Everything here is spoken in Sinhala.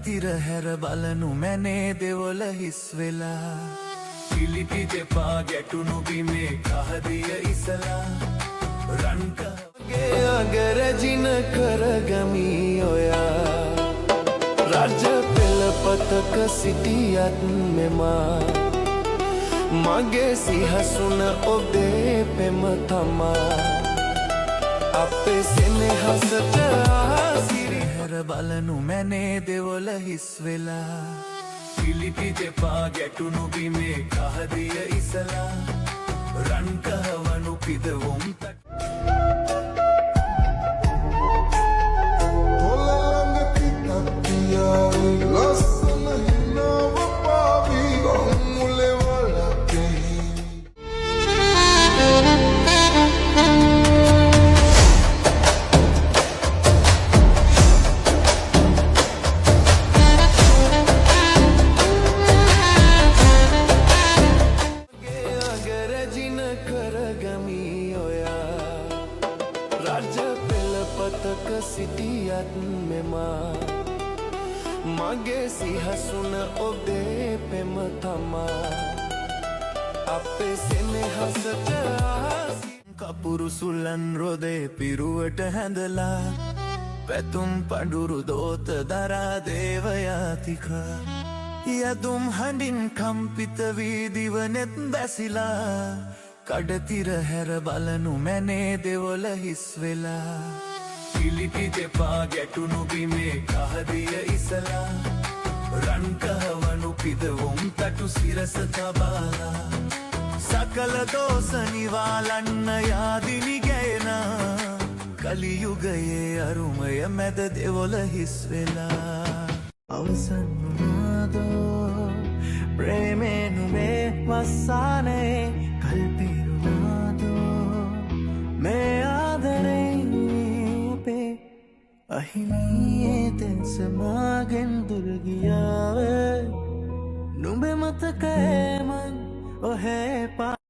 තිර හැර බලනු මැනේ දෙවොල හිස් වෙලා පිලිපි දෙපා ගැටුණු බිමේ කහදිය ඉසලා රන්කගේ අගරජින කරගමි ඔයා රජ පෙළපතක සිටියත් මෙමා මගේ සිහසුන ඔබේ පෙම තමා අපේ සෙනෙහසට ආසිරි හැර බලනු මැනේ දෙවොල හිස් වෙලා පිලිපි දෙපා ගැටුණු බිමේ කහදිය ඉසලා රන්කහවනු පිදවුම් රජ පෙළපතක සිටියත් මෙමා මගේ සිහසුන ඔබේ පෙම තමා අපේ සෙනෙහසට ආසි කපුරු සුල්ලන් රොදේ පිරුවට හැඳලා පැතුම් පඩුරු දෝත දරා දේවයාතිකා යදුම් හඬින් කම්පිත වී දිවනෙත් බැසිලා කඩතිර හැර බලනු මැනේ දෙවොල හිස් වෙලා පිලිපි දෙපා ගැටුණු බිමේ කහදිය ඉසලා රන්කහවනු පිදවුම් තටු සිරස තබාලා සකල දෝස නිවාලන්න යාදිනි ගැයනා කලියුගයේ අරුමය මැද දෙවොල හිස් වෙලා අවසන් වුණාදෝ ප්‍රේමේනුමේ වස්සානේ කල්පිරුණාදෝ මේ ආදරේ අහිමියේ තෙන්සමාගෙන් දුරගියාවේ නුඹේ මතකයමන් ඔහේ පා